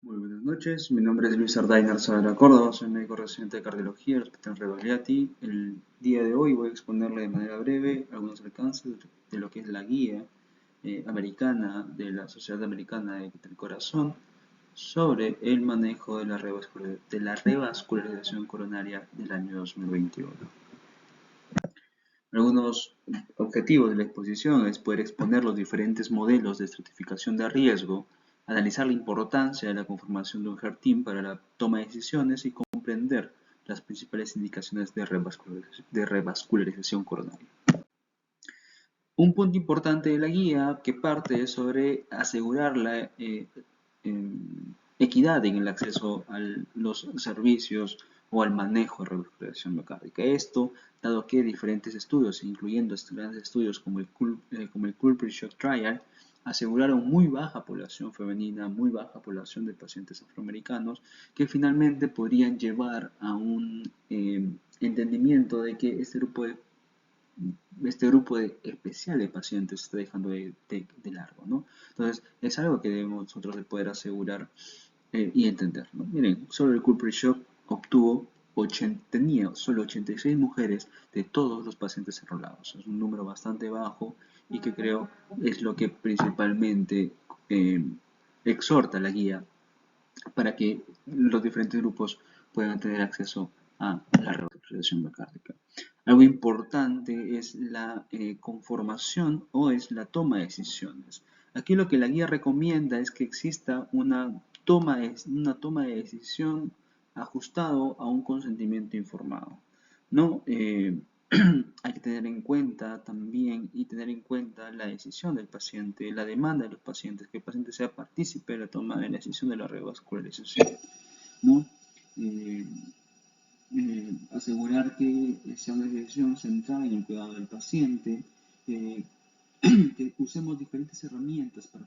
Muy buenas noches, mi nombre es Luis Ardainer Saavedra Córdoba, soy médico residente de cardiología del Hospital Rebagliati. El día de hoy voy a exponerle de manera breve algunos alcances de lo que es la guía americana de la Sociedad Americana del Corazón sobre el manejo de la revascularización coronaria del año 2021. Algunos objetivos de la exposición es poder exponer los diferentes modelos de estratificación de riesgo, analizar la importancia de la conformación de un heart team para la toma de decisiones y comprender las principales indicaciones de revascularización coronaria. Un punto importante de la guía que parte sobre asegurar la equidad en el acceso a los servicios o al manejo de revascularización miocárdica. Esto, dado que diferentes estudios, incluyendo grandes estudios como el Culprit Shock Trial, aseguraron muy baja población femenina, muy baja población de pacientes afroamericanos, que finalmente podrían llevar a un entendimiento de que este grupo especial de pacientes se está dejando de largo, ¿no? Entonces, es algo que debemos nosotros de poder asegurar y entender, ¿no? Miren, solo el Culprit Shock tenía solo 86 mujeres de todos los pacientes enrolados. Es un número bastante bajo y que creo es lo que principalmente eh, exhorta la guía para que los diferentes grupos puedan tener acceso a la revascularización miocárdica. Algo importante es la conformación o es la toma de decisiones. Aquí lo que la guía recomienda es que exista una toma de decisión ajustado a un consentimiento informado. ¿No? Hay que tener en cuenta también y tener en cuenta la decisión del paciente, la demanda de los pacientes, que el paciente sea partícipe de la toma de la decisión de la revascularización, ¿no? Eh, Asegurar que sea una decisión centrada en el cuidado del paciente, eh, que usemos diferentes herramientas para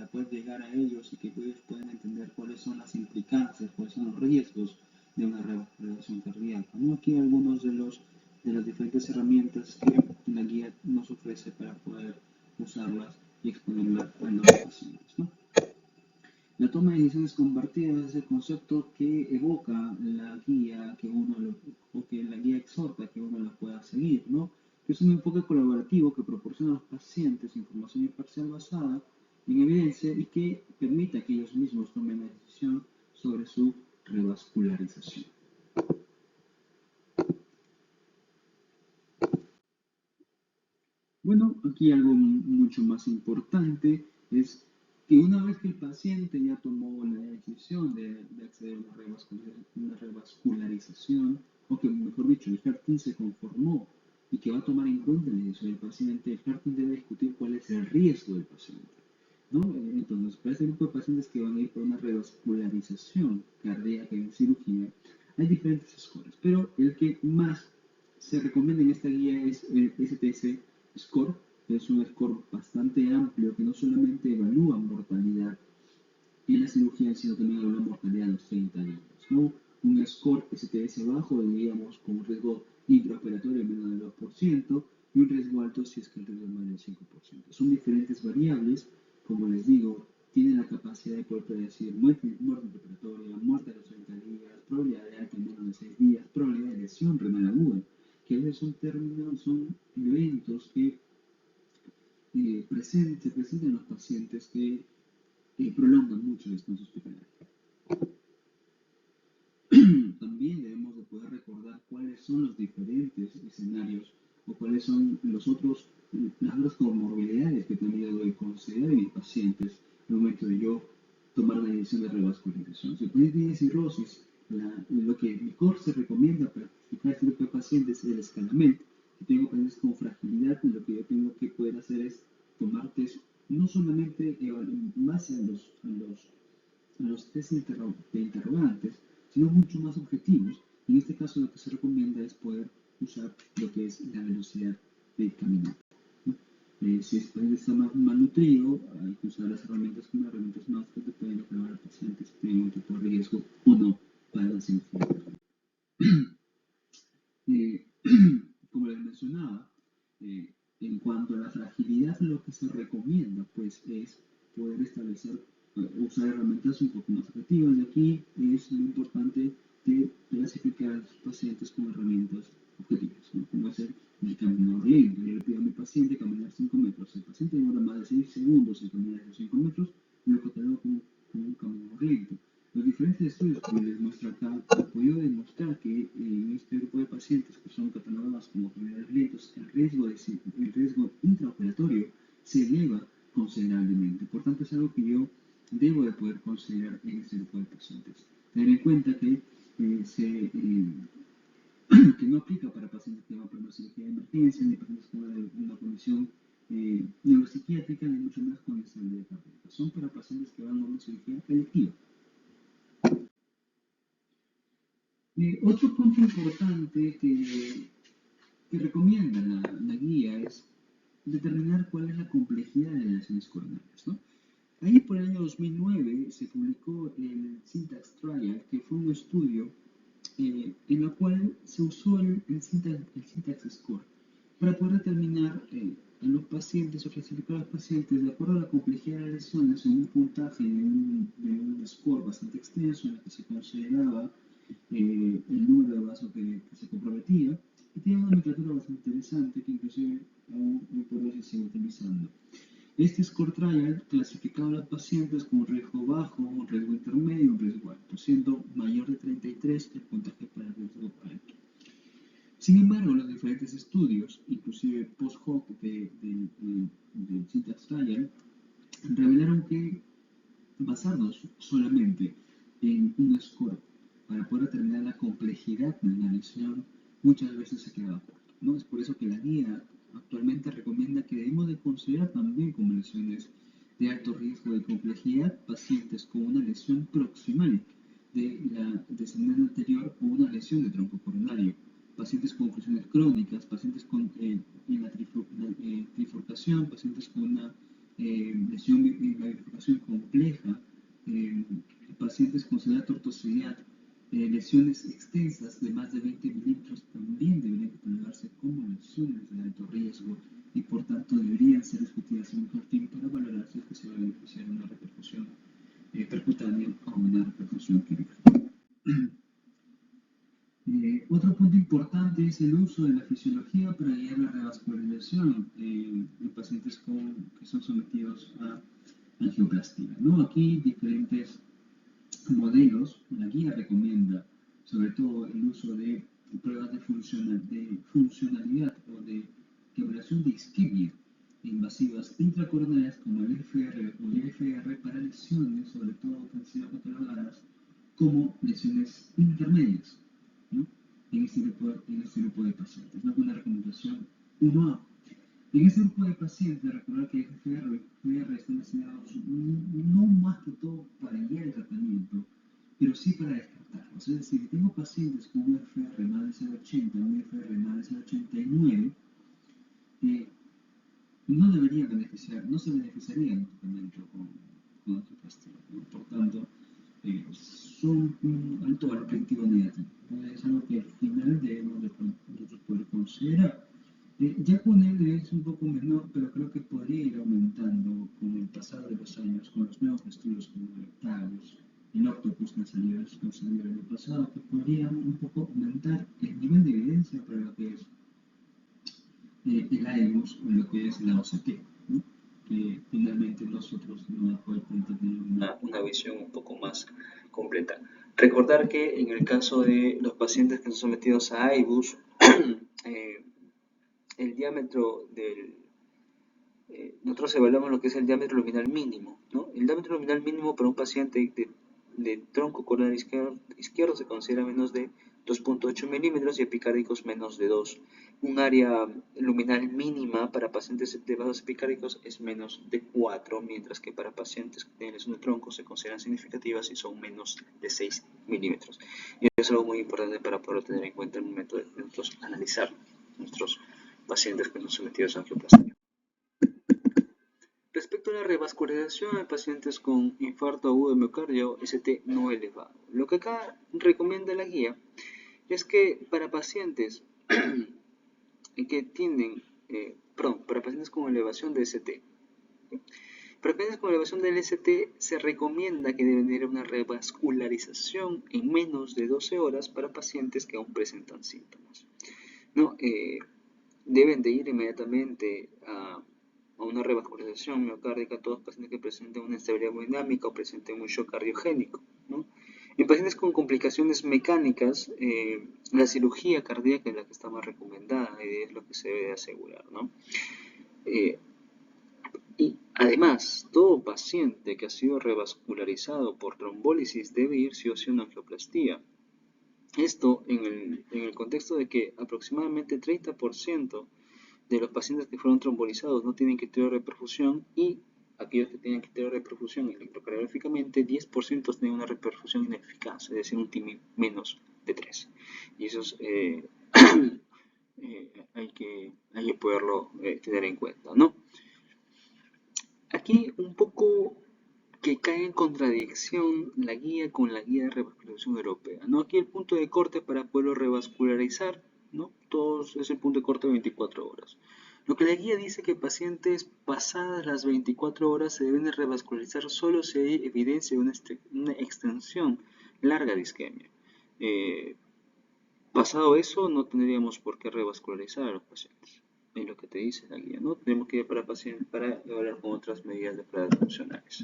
poder llegar a ellos y que ellos puedan entender cuáles son las implicancias, cuáles son los riesgos de una revascularización cardíaca, ¿no? Aquí algunos de las diferentes herramientas que la guía nos ofrece para poder usarlas y exponerlas a los pacientes, ¿no? La toma de decisiones compartidas es el concepto que evoca la guía o que la guía exhorta que uno la pueda seguir, ¿no? Que es un enfoque colaborativo que proporciona a los pacientes información imparcial basada en evidencia y que permita que ellos mismos tomen la decisión sobre su revascularización. Bueno, aquí algo mucho más importante es que una vez que el paciente ya tomó la decisión de acceder a una revascularización, o que mejor dicho, el HERT se conformó y que va a tomar en cuenta la decisión del paciente, el HERT debe discutir cuál es el riesgo del paciente, ¿no? Entonces, para este grupo de pacientes que van a ir por una revascularización cardíaca en cirugía, hay diferentes scores, pero el que más se recomienda en esta guía es el STS Score, que es un score bastante amplio que no solamente evalúa mortalidad en la cirugía, sino también evalúa mortalidad a los 30 años, ¿no? Un score STS bajo, diríamos, con un riesgo intraoperatorio menor del 2% y un riesgo alto si es que el riesgo es más del 5%. Son diferentes variables, como les digo, tienen la capacidad de poder predecir muerte intraoperatoria, muerte a los 30 días, probabilidad de alta en menos de 6 días, probabilidad de lesión renal aguda, que a veces son términos, son eventos que se presentan en los pacientes que prolongan mucho el estancia hospitalaria. También debemos de poder recordar cuáles son los diferentes escenarios o cuáles son las otras comorbilidades que también debo de considerar en mis pacientes en el momento de yo tomar la decisión de revascularización. Si el paciente tiene cirrosis, lo que mejor se recomienda para clasificar este grupo de pacientes es el escalamiento. Si tengo pacientes con fragilidad, lo que yo tengo que poder hacer es tomar test no solamente en base a los test de interrogantes, sino mucho más objetivos. En este caso lo que se recomienda es poder usar lo que es la velocidad de caminata, ¿no? Si el paciente está más malnutrido, hay que usar las herramientas como herramientas más que te pueden lograr al paciente si tiene un tipo de riesgo o no para la cirugía. Como les mencionaba, en cuanto a la fragilidad, lo que se recomienda pues es poder establecer usar herramientas un poco más efectivas. Y aquí es muy importante de clasificar a los pacientes con herramientas objetivas, ¿no? Como hacer el caminador lento. Yo le pido a mi paciente caminar 5 metros. Si el paciente demora más de 6 segundos en caminar esos 5 metros, lo catalogo como un caminador lento. Los diferentes estudios que les muestro acá han podido demostrar que en este grupo de pacientes que son catalogados como caminadores lentos, el riesgo intraoperatorio se eleva considerablemente. Por tanto, es algo que yo debo de poder considerar en este grupo de pacientes. Tener en cuenta que que no aplica para pacientes que van por una cirugía de emergencia, ni pacientes con una condición neuropsiquiátrica, ni mucho más con estabilidad cardíaca. Son para pacientes que van a una cirugía electiva. Otro punto importante que recomienda la guía es determinar cuál es la complejidad de las lesiones coronarias, ¿no? Ahí por el año 2009 se publicó el Syntax Trial, que fue un estudio en el cual se usó el Syntax Score para poder determinar a los pacientes o clasificar a los pacientes de acuerdo a la complejidad de las lesiones en un puntaje de un score bastante extenso en el que se consideraba el número de vasos que se comprometía y tiene una nomenclatura bastante interesante que inclusive aún hoy por hoy se sigue utilizando. Este score trial clasificaba a los pacientes con riesgo bajo, un riesgo intermedio y un riesgo alto, siendo mayor de 33 el puntaje para el riesgo alto. Sin embargo, los diferentes estudios, inclusive post-hoc del Syntax Trial, revelaron que basarnos solamente en un score para poder determinar la complejidad de una lesión muchas veces se queda corto, ¿no? Es por eso que la guía actualmente recomienda que debemos de considerar también como lesiones de alto riesgo de complejidad pacientes con una lesión proximal de la descendente anterior o una lesión de tronco coronario, pacientes con oclusiones crónicas, pacientes con trifurcación, pacientes con una lesión en la bifurcación compleja, pacientes con severa tortuosidad, lesiones extensas de más de 20 milímetros también deberían catalogarse como lesiones de alto riesgo y por tanto deberían ser discutidas en un jardín para valorar si es que se va a beneficiar una repercusión percutánea o una repercusión quirúrgica. Otro punto importante es el uso de la fisiología para guiar la revascularización en pacientes que son sometidos a angioplastia, ¿no? Aquí diferentes modelos, la guía recomienda sobre todo el uso de pruebas de funcionalidad o de evaluación de isquemia invasivas intracoronarias como el IFR o el IFR para lesiones, sobre todo que han sido catalogadas como lesiones intermedias, ¿no? en este grupo de pacientes, ¿no? Una recomendación 1A. En este grupo de pacientes, recordar que FR y FR están diseñados no más que todo para guiar el tratamiento, pero sí para descartarlos. Es decir, si tengo pacientes con un FR más de 0,80, un FR más de 0,89, no se beneficiarían del tratamiento con angioplastia, ¿no? Por tanto, son un alto valor predictivo negativo. Es algo que al final debemos de nosotros poder considerar. Ya con él es un poco menor, pero creo que podría ir aumentando con el pasar de los años, con los nuevos estudios como el Octavius, el Octopus que han salido el año pasado, que podrían un poco aumentar el nivel de evidencia para lo que es el AEMOS o lo que es la OCT, ¿no? Que finalmente nosotros no vamos a poder tener una visión un poco más completa. Recordar que en el caso de los pacientes que son sometidos a AEBUS, el diámetro nosotros evaluamos lo que es el diámetro luminal mínimo, ¿no? El diámetro luminal mínimo para un paciente de tronco coronario izquierdo se considera menos de 2.8 milímetros y epicárdicos menos de 2. Un área luminal mínima para pacientes de vasos epicárdicos es menos de 4, mientras que para pacientes que tienen lesión de tronco se consideran significativas y son menos de 6 milímetros. Y eso es algo muy importante para poder tener en cuenta el momento de nosotros analizar nuestros pacientes que son sometidos a angioplastia. Respecto a la revascularización en pacientes con infarto agudo de miocardio, ST no elevado. Lo que acá recomienda la guía es que para pacientes para pacientes con elevación de ST, Para pacientes con elevación del ST se recomienda que deben ir a una revascularización en menos de 12 horas para pacientes que aún presentan síntomas. ¿No? Deben de ir inmediatamente a una revascularización miocárdica a todos los pacientes que presenten una inestabilidad hemodinámica o presenten un shock cardiogénico, ¿no? En pacientes con complicaciones mecánicas, la cirugía cardíaca es la que está más recomendada y es lo que se debe asegurar, ¿no? Y además, todo paciente que ha sido revascularizado por trombólisis debe ir sí o sí a una angioplastía. Esto en el contexto de que aproximadamente 30% de los pacientes que fueron trombolizados no tienen criterio de reperfusión y aquellos que tienen criterio de reperfusión electrocardiográficamente, 10% tienen una reperfusión ineficaz, es decir, un TIMI menos de 3. Y eso es, hay que poderlo tener en cuenta, ¿no? Aquí un poco que cae en contradicción la guía con la guía de revascularización europea, ¿no? Aquí el punto de corte para poderlo revascularizar, ¿no? Todos es el punto de corte de 24 horas. Lo que la guía dice que pacientes pasadas las 24 horas se deben revascularizar solo si hay evidencia de una extensión larga de isquemia. Pasado eso, no tendríamos por qué revascularizar a los pacientes. Es lo que te dice la guía, ¿no? Tenemos que ir para pacientes para evaluar con otras medidas de pruebas funcionales.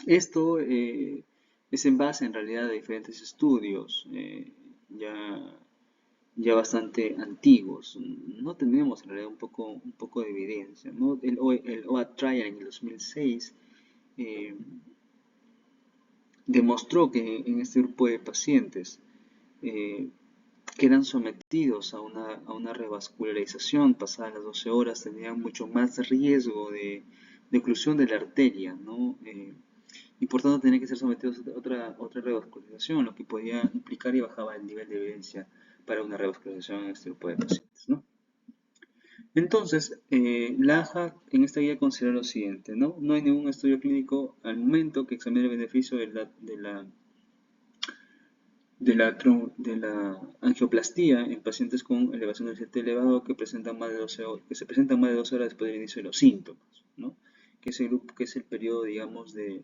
Esto es en base en realidad a diferentes estudios ya bastante antiguos. No tenemos en realidad un poco de evidencia, ¿no? El OAT Trial en el 2006 demostró que en este grupo de pacientes que eran sometidos a una revascularización pasada las 12 horas tenían mucho más riesgo de oclusión de la arteria, ¿no? Y por tanto tenían que ser sometidos a otra revascularización, lo que podía implicar y bajaba el nivel de evidencia para una revascularización en este grupo de pacientes, ¿no? Entonces, la AJA en esta guía considera lo siguiente, ¿no? No hay ningún estudio clínico al momento que examine el beneficio de la angioplastía en pacientes con elevación del CT elevado que se presentan más de 12 horas después del inicio de los síntomas, ¿no? Que es el periodo, digamos, de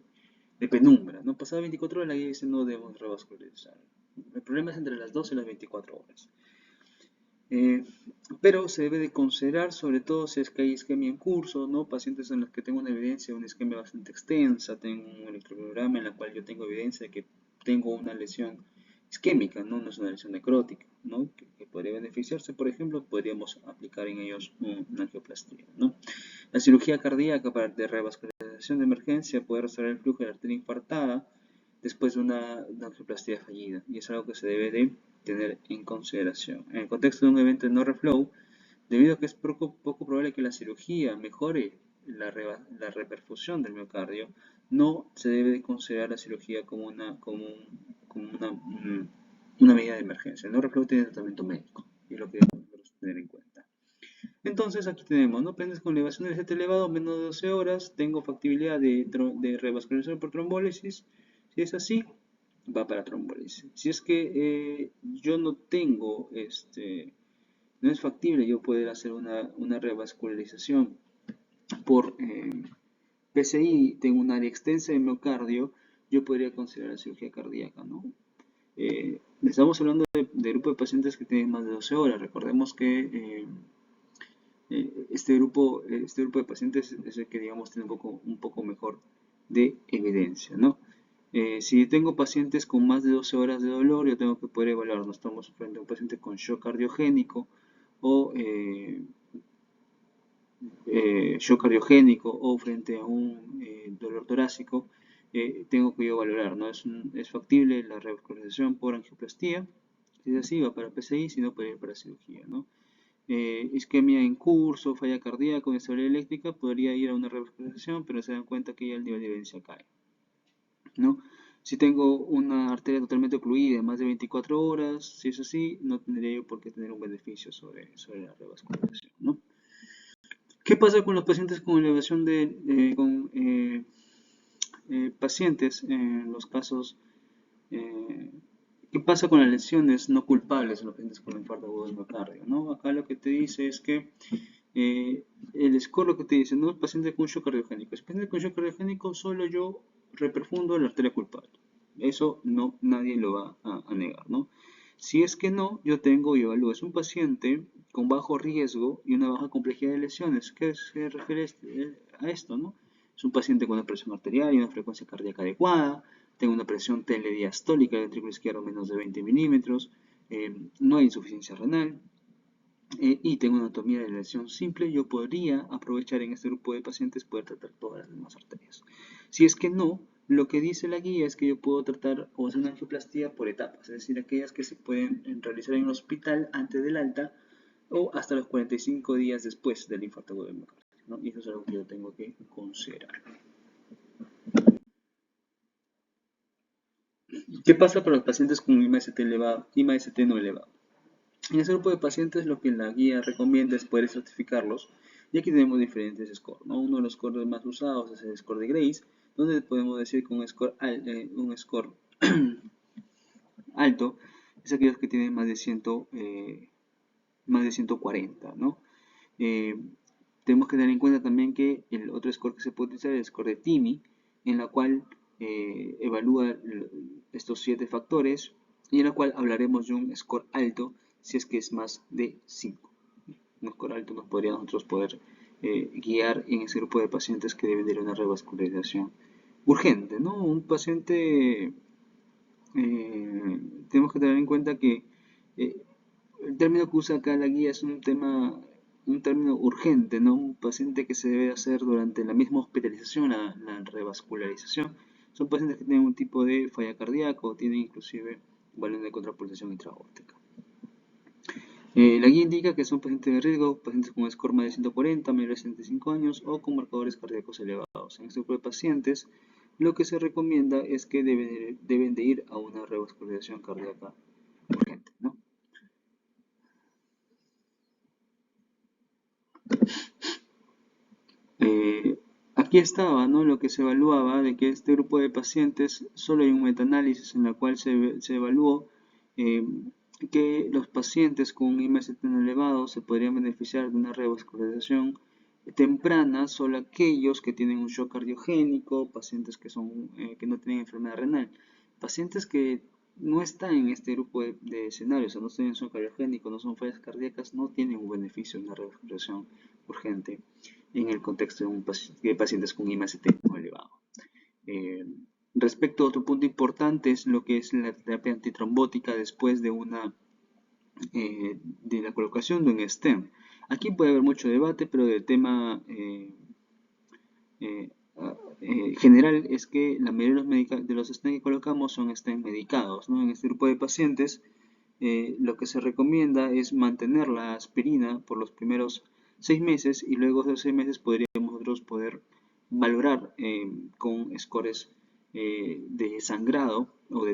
penumbra, ¿no? Pasado 24 horas la guía dice no debemos revascularizar. El problema es entre las 12 y las 24 horas. Pero se debe de considerar, sobre todo si es que hay isquemia en curso, ¿no? Pacientes en los que tengo una evidencia de una isquemia bastante extensa, tengo un electrocardiograma en la cual yo tengo evidencia de que tengo una lesión isquémica, ¿no? No es una lesión necrótica, ¿no? Que podría beneficiarse, por ejemplo, podríamos aplicar en ellos una angioplastía, ¿no? La cirugía cardíaca de revascularización de emergencia puede restaurar el flujo de la arteria infartada después de una angioplastía fallida, y es algo que se debe de tener en consideración. En el contexto de un evento de no reflow, debido a que es poco probable que la cirugía mejore la reperfusión del miocardio, no se debe de considerar la cirugía como una medida de emergencia. El no reflow tiene tratamiento médico, y es lo que debemos tener en cuenta. Entonces aquí tenemos, ¿no? Pacientes con elevación del CT elevado, menos de 12 horas, tengo factibilidad de revascularización por trombólisis. Si es así, va para trombólisis. Si es que yo no tengo, no es factible yo poder hacer una revascularización por PCI, tengo un área extensa de miocardio, yo podría considerar cirugía cardíaca, ¿no? Estamos hablando de grupo de pacientes que tienen más de 12 horas. Recordemos que este grupo de pacientes es el que, digamos, tiene un poco mejor de evidencia, ¿no? Si tengo pacientes con más de 12 horas de dolor, yo tengo que poder evaluar, no estamos frente a un paciente con shock cardiogénico o shock cardiogénico o frente a un dolor torácico, tengo que yo valorar, ¿no? Es factible la revascularización por angioplastía, si es así, va para PCI, si no, puede ir para cirugía, ¿no? Isquemia en curso, falla cardíaca, inestabilidad eléctrica, podría ir a una revascularización, pero se dan cuenta que ya el nivel de evidencia cae, ¿no? Si tengo una arteria totalmente ocluida, más de 24 horas, si es así, no tendría yo por qué tener un beneficio sobre la revascularización, ¿no? ¿Qué pasa con los pacientes con elevación pacientes en los casos? ¿Qué pasa con las lesiones no culpables en los pacientes con infarto agudo del miocardio, ¿no? Acá lo que te dice es que el score lo que te dice, no, paciente con shock cardiogénico. Si paciente con shock cardiogénico, solo yo reperfundo la arteria culpable. Eso no, nadie lo va a negar, ¿no? Si es que no, yo tengo y evalúo. Es un paciente con bajo riesgo y una baja complejidad de lesiones. ¿Qué se refiere a esto, no? Es un paciente con una presión arterial y una frecuencia cardíaca adecuada. Tengo una presión telediastólica del ventrículo izquierdo menos de 20 milímetros. No hay insuficiencia renal. Y tengo una anatomía de lesión simple, yo podría aprovechar en este grupo de pacientes poder tratar todas las demás arterias. Si es que no, lo que dice la guía es que yo puedo tratar o hacer una angioplastía por etapas, es decir, aquellas que se pueden realizar en el hospital antes del alta o hasta los 45 días después del infarto agudo del miocardio, ¿no? Y eso es algo que yo tengo que considerar. ¿Qué pasa para los pacientes con IMA-ST elevado, IMA-ST no elevado? En ese grupo de pacientes lo que la guía recomienda es poder estratificarlos y aquí tenemos diferentes scores, ¿no? Uno de los scores más usados es el score de Grace, donde podemos decir que un score alto es aquellos que tienen más de 140, ¿no? Tenemos que tener en cuenta también que el otro score que se puede utilizar es el score de TIMI, en la cual evalúa estos 7 factores y en la cual hablaremos de un score alto si es que es más de 5. Un score alto nos podría nosotros poder guiar en ese grupo de pacientes que deben de ir a una revascularización urgente, ¿no? Un paciente, tenemos que tener en cuenta que el término que usa acá la guía es un término urgente, ¿no? Un paciente que se debe hacer durante la misma hospitalización, la revascularización. Son pacientes que tienen un tipo de falla cardíaca o tienen inclusive volumen de contrapulsación intraaórtica. La guía indica que son pacientes de riesgo, pacientes con score más de 140, mayores de 65 años o con marcadores cardíacos elevados. En este grupo de pacientes, lo que se recomienda es que deben de ir a una revascularización cardíaca urgente, ¿no? Aquí estaba, ¿no? Lo que se evaluaba de que este grupo de pacientes, solo hay un metaanálisis en el cual se evaluó que los pacientes con IMST elevado se podrían beneficiar de una revascularización temprana, solo aquellos que tienen un shock cardiogénico, pacientes que no tienen enfermedad renal. Pacientes que no están en este grupo de escenarios, o sea, no tienen shock cardiogénico, no son fallas cardíacas, no tienen un beneficio de una revascularización urgente en el contexto de pacientes con IMST muy elevado. Respecto a otro punto importante es lo que es la terapia antitrombótica después de la colocación de un stent. Aquí puede haber mucho debate, pero el tema general es que la mayoría de los stents que colocamos son stents medicados, ¿no? En este grupo de pacientes lo que se recomienda es mantener la aspirina por los primeros 6 meses y luego de 6 meses podríamos nosotros poder valorar con scores de sangrado o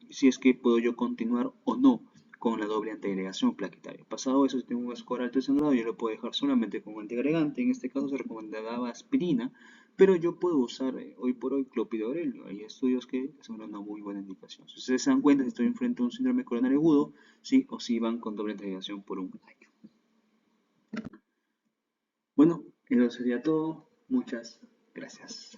si es que puedo yo continuar o no con la doble antiagregación plaquetaria. Pasado eso, si tengo un score alto de sangrado, yo lo puedo dejar solamente con antiagregante. En este caso se recomendaba aspirina, pero yo puedo usar hoy por hoy clopidogrel. Hay estudios que son una muy buena indicación. Si ustedes se dan cuenta, si estoy enfrente de un síndrome coronario agudo, sí o sí van con doble antiagregación por un año. Bueno, eso sería todo. Muchas gracias.